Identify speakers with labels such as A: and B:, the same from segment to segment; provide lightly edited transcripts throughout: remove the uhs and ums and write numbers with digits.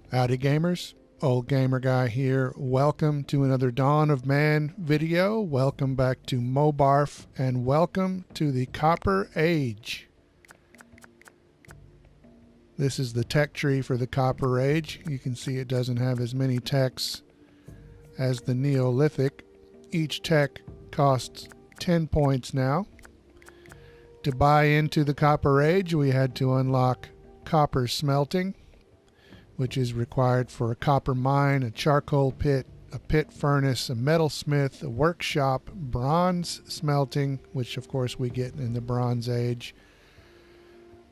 A: Howdy gamers, Old Gamer Guy here. Welcome to another Dawn of Man video. Welcome back to Mobarf and welcome to the Copper Age. This is the tech tree for the Copper Age. You can see it doesn't have as many techs as the Neolithic. Each tech costs 10 points now. To buy into the Copper Age, we had to unlock copper smelting, which is required for a copper mine, a charcoal pit, a pit furnace, a metalsmith, a workshop, bronze smelting, which of course we get in the Bronze Age.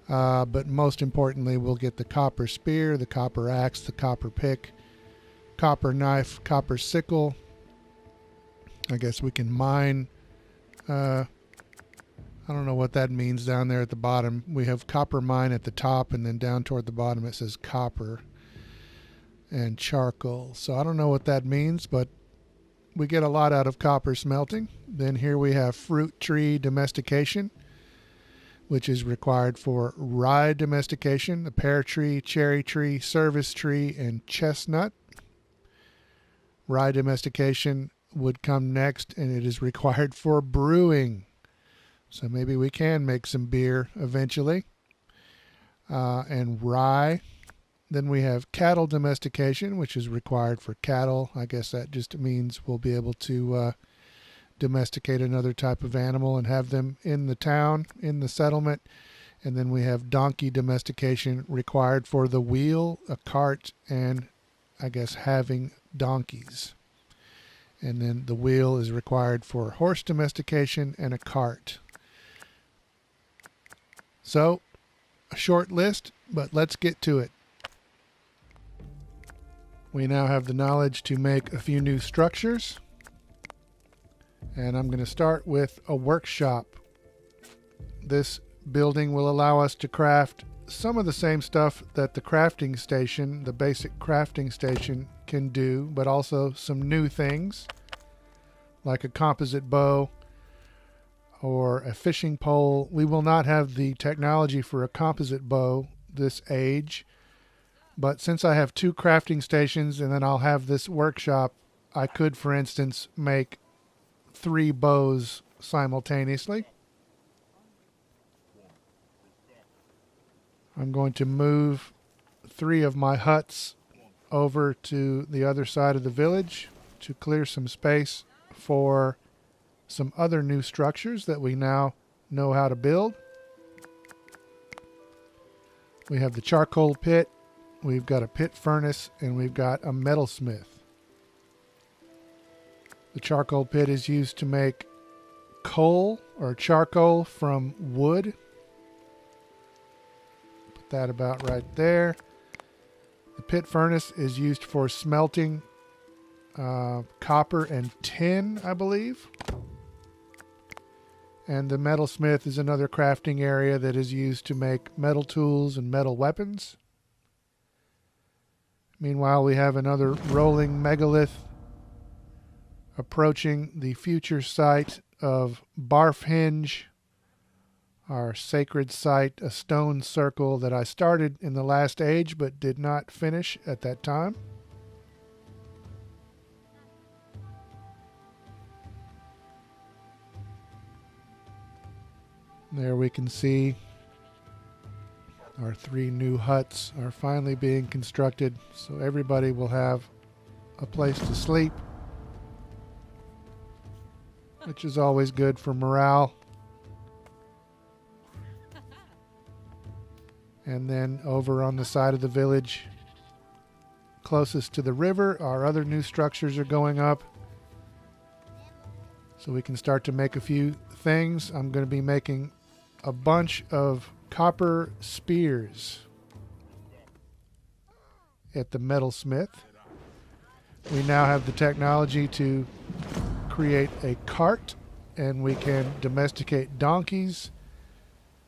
A: But most importantly, we'll get the copper spear, the copper axe, the copper pick, copper knife, copper sickle. I guess we can mine. I don't know what that means down there at the bottom. We have copper mine at the top, and then down toward the bottom it says copper and charcoal. So I don't know what that means, but we get a lot out of copper smelting. Then here we have fruit tree domestication, which is required for rye domestication, a pear tree, cherry tree, service tree, and chestnut. Rye domestication would come next, and it is required for brewing. So maybe we can make some beer eventually. And rye. Then we have cattle domestication, which is required for cattle. I guess that just means we'll be able to domesticate another type of animal and have them in the town, in the settlement. And then we have donkey domestication, required for the wheel, a cart, and I guess having donkeys. And then the wheel is required for horse domestication and a cart. So, a short list, but let's get to it. We now have the knowledge to make a few new structures. And I'm going to start with a workshop. This building will allow us to craft some of the same stuff that the crafting station, the basic crafting station, can do, but also some new things like a composite bow or a fishing pole. We will not have the technology for a composite bow this age. But since I have two crafting stations and then I'll have this workshop, I could, for instance, make 3 bows simultaneously. I'm going to move 3 of my huts over to the other side of the village to clear some space for some other new structures that we now know how to build. We have the charcoal pit. We've got a pit furnace, and we've got a metalsmith. The charcoal pit is used to make coal or charcoal from wood. Put that about right there. The pit furnace is used for smelting copper and tin, I believe. And the metalsmith is another crafting area that is used to make metal tools and metal weapons. Meanwhile, we have another rolling megalith approaching the future site of Barfhinge, our sacred site, a stone circle that I started in the last age but did not finish at that time. There we can see our 3 new huts are finally being constructed, so everybody will have a place to sleep, which is always good for morale. And then over on the side of the village, closest to the river, our other new structures are going up. So we can start to make a few things. I'm going to be making a bunch of copper spears at the metalsmith. We now have the technology to create a cart, and we can domesticate donkeys.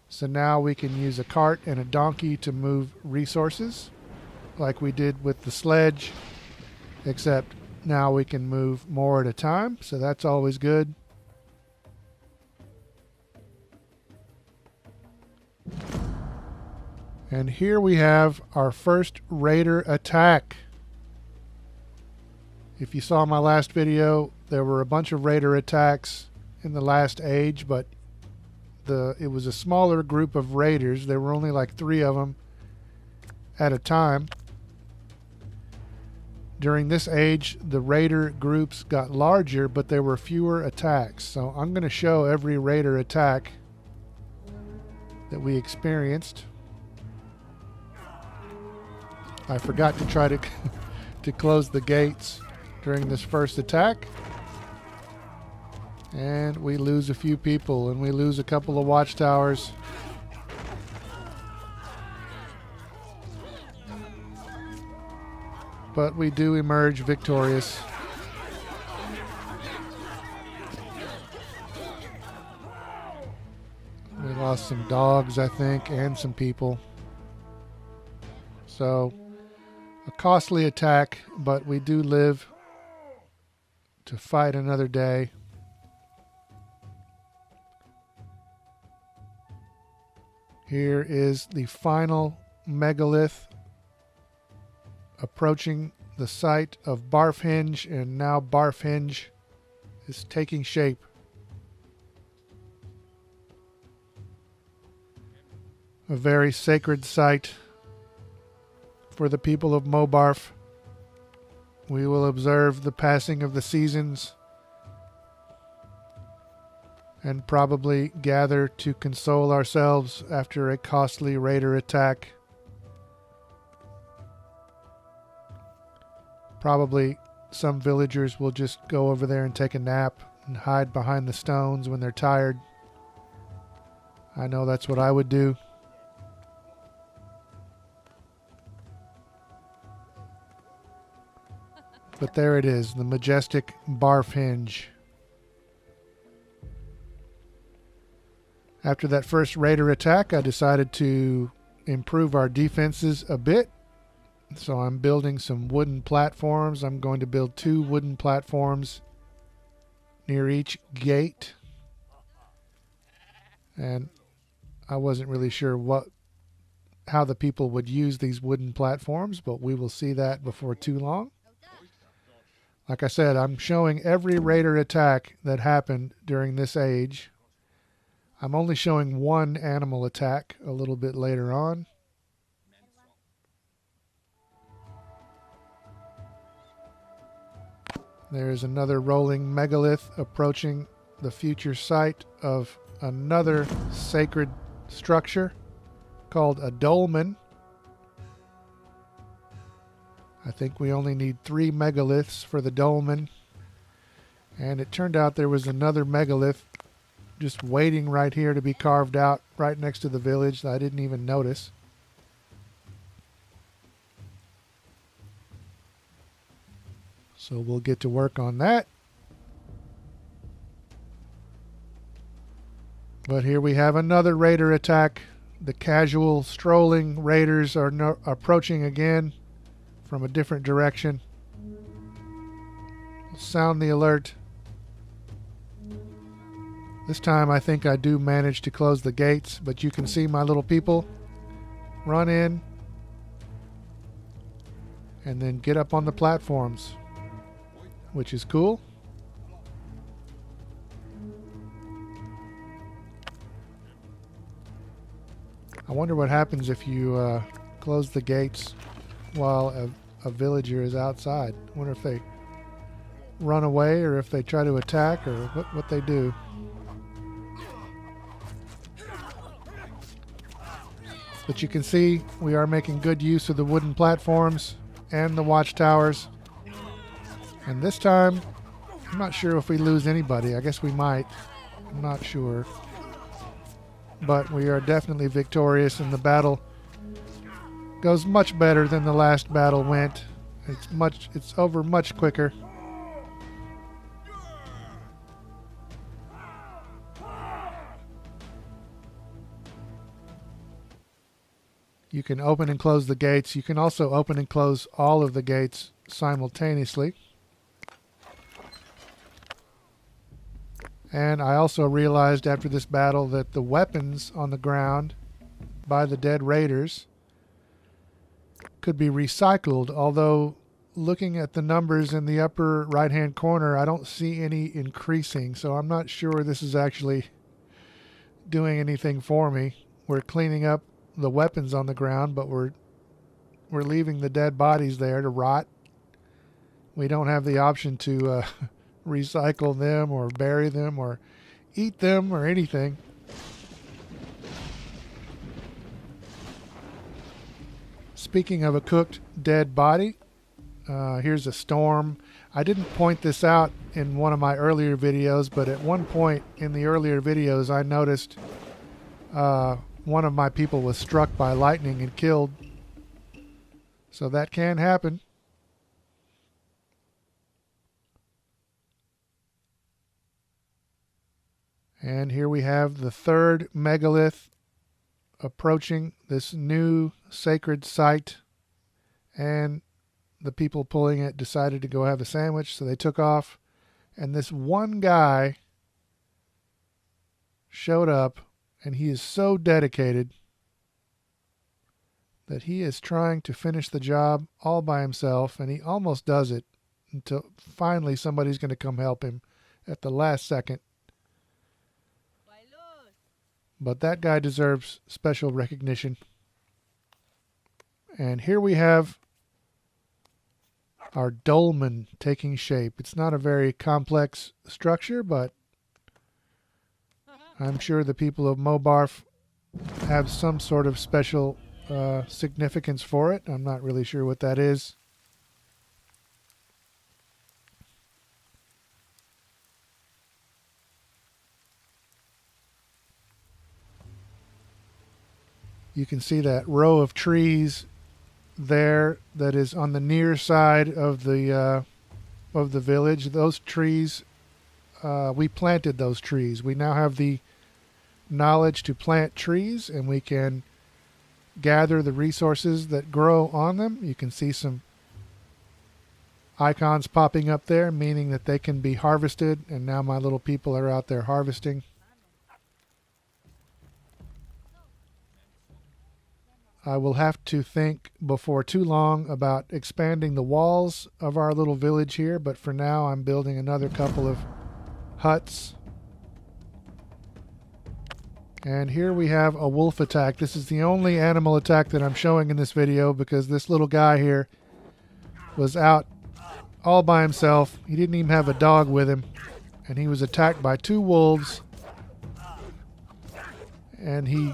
A: So now we can use a cart and a donkey to move resources like we did with the sledge, except now we can move more at a time, so that's always good. And here we have our first raider attack. If you saw my last video, there were a bunch of raider attacks in the last age, but it was a smaller group of raiders. There were only like 3 of them at a time. During this age, the raider groups got larger, but there were fewer attacks. So I'm going to show every raider attack that we experienced. I forgot to try to close the gates during this first attack. And we lose a few people, and we lose a couple of watchtowers. But we do emerge victorious. We lost some dogs, I think, and some people. So, a costly attack, but we do live to fight another day. Here is the final megalith approaching the site of Barfhenge, and now Barfhenge is taking shape. A very sacred site for the people of Mobarf. We will observe the passing of the seasons and probably gather to console ourselves after a costly raider attack. Probably some villagers will just go over there and take a nap and hide behind the stones when they're tired. I know that's what I would do. But there it is, the majestic Barfhenge. After that first raider attack, I decided to improve our defenses a bit. So I'm building some wooden platforms. I'm going to build 2 wooden platforms near each gate. And I wasn't really sure how the people would use these wooden platforms, but we will see that before too long. Like I said, I'm showing every raider attack that happened during this age. I'm only showing one animal attack a little bit later on. There's another rolling megalith approaching the future site of another sacred structure called a dolmen. I think we only need 3 megaliths for the dolmen. And it turned out there was another megalith just waiting right here to be carved out right next to the village that I didn't even notice. So we'll get to work on that. But here we have another raider attack. The casual strolling raiders are approaching again from a different direction. Sound the alert. This time I think I do manage to close the gates, but you can see my little people run in and then get up on the platforms, which is cool. I wonder what happens if you close the gates while a villager is outside. I wonder if they run away or if they try to attack or what they do. But you can see we are making good use of the wooden platforms and the watchtowers. And this time, I'm not sure if we lose anybody. I guess we might. I'm not sure. But we are definitely victorious, and the battle goes much better than the last battle went. It's over much quicker. You can open and close the gates. You can also open and close all of the gates simultaneously. And I also realized after this battle that the weapons on the ground by the dead raiders could be recycled, although looking at the numbers in the upper right hand corner, I don't see any increasing, so I'm not sure this is actually doing anything for me. We're cleaning up the weapons on the ground, but we're leaving the dead bodies there to rot. We don't have the option to recycle them or bury them or eat them or anything. Speaking of a cooked dead body, here's a storm. I didn't point this out in one of my earlier videos, but at one point in the earlier videos I noticed one of my people was struck by lightning and killed. So that can happen. And here we have the third megalith approaching this new sacred site, and the people pulling it decided to go have a sandwich, so they took off, and this one guy showed up, and he is so dedicated that he is trying to finish the job all by himself, and he almost does it until finally somebody's going to come help him at the last second. But that guy deserves special recognition. And here we have our dolmen taking shape. It's not a very complex structure, but I'm sure the people of Mobarf have some sort of special significance for it. I'm not really sure what that is. You can see that row of trees there that is on the near side of the village. Those trees, we planted those trees. We now have the knowledge to plant trees, and we can gather the resources that grow on them. You can see some icons popping up there, meaning that they can be harvested, and now my little people are out there harvesting. I will have to think before too long about expanding the walls of our little village here, but for now I'm building another couple of huts. And here we have a wolf attack. This is the only animal attack that I'm showing in this video because this little guy here was out all by himself. He didn't even have a dog with him, and he was attacked by two wolves, and he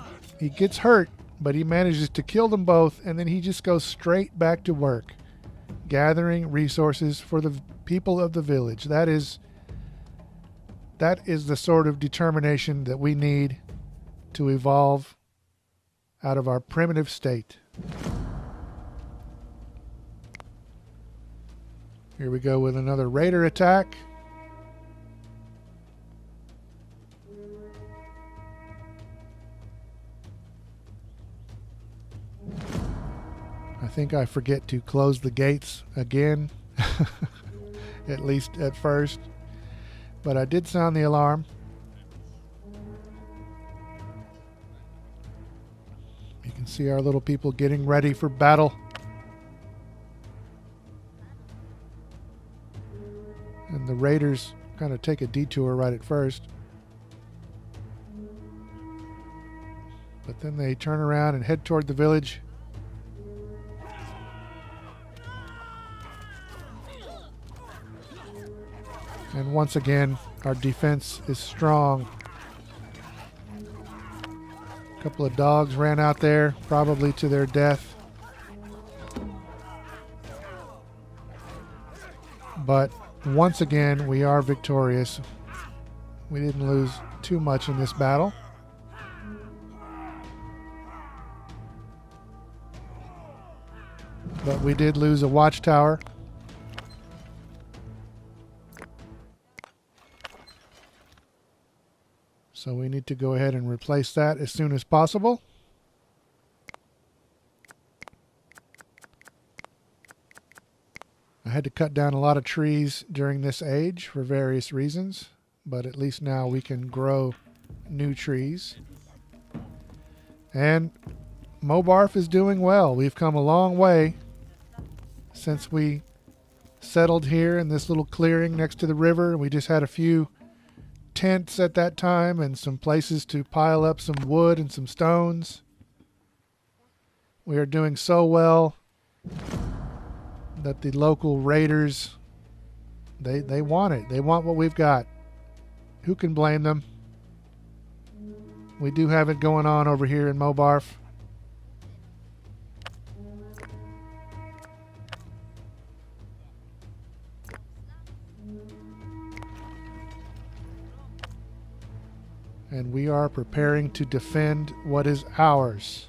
A: gets hurt, but he manages to kill them both, and then he just goes straight back to work, gathering resources for the people of the village. That is the sort of determination that we need to evolve out of our primitive state. Here we go with another raider attack. I think I forget to close the gates again, at least at first, but I did sound the alarm. You can see our little people getting ready for battle. And the raiders kind of take a detour right at first, but then they turn around and head toward the village. And once again, our defense is strong. A couple of dogs ran out there, probably to their death. But once again, we are victorious. We didn't lose too much in this battle. But we did lose a watchtower. So we need to go ahead and replace that as soon as possible. I had to cut down a lot of trees during this age for various reasons, but at least now we can grow new trees. And Mobarf is doing well. We've come a long way since we settled here in this little clearing next to the river. We just had a few tents at that time and some places to pile up some wood and some stones. We are doing so well that the local raiders, they want it. They want what we've got. Who can blame them? We do have it going on over here in Mobarf. And we are preparing to defend what is ours.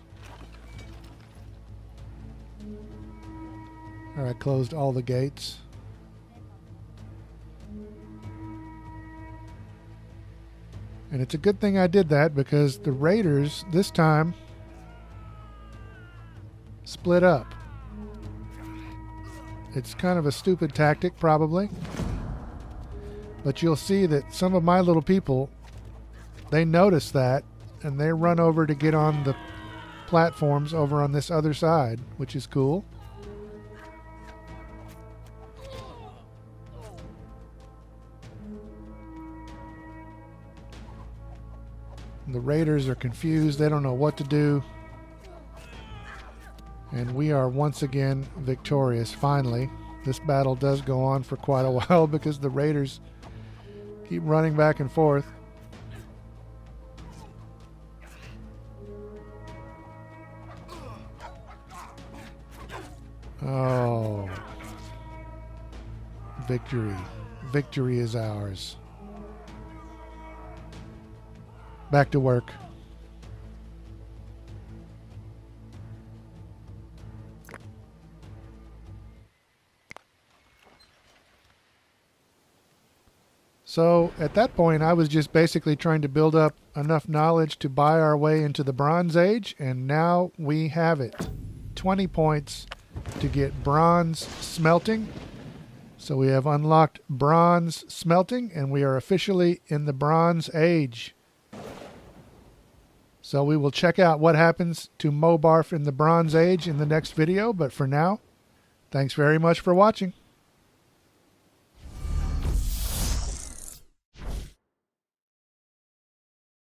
A: All right, closed all the gates. And it's a good thing I did that, because the raiders this time split up. It's kind of a stupid tactic, probably. But you'll see that some of my little people, they notice that, and they run over to get on the platforms over on this other side, which is cool. The raiders are confused. They don't know what to do. And we are once again victorious, finally. This battle does go on for quite a while because the raiders keep running back and forth. Oh. Victory. Victory is ours. Back to work. So at that point, I was just basically trying to build up enough knowledge to buy our way into the Bronze Age, and now we have it. 20 points to get bronze smelting. So we have unlocked bronze smelting, and we are officially in the Bronze Age. So we will check out what happens to Mobarf in the Bronze Age in the next video, but for now, thanks very much for watching.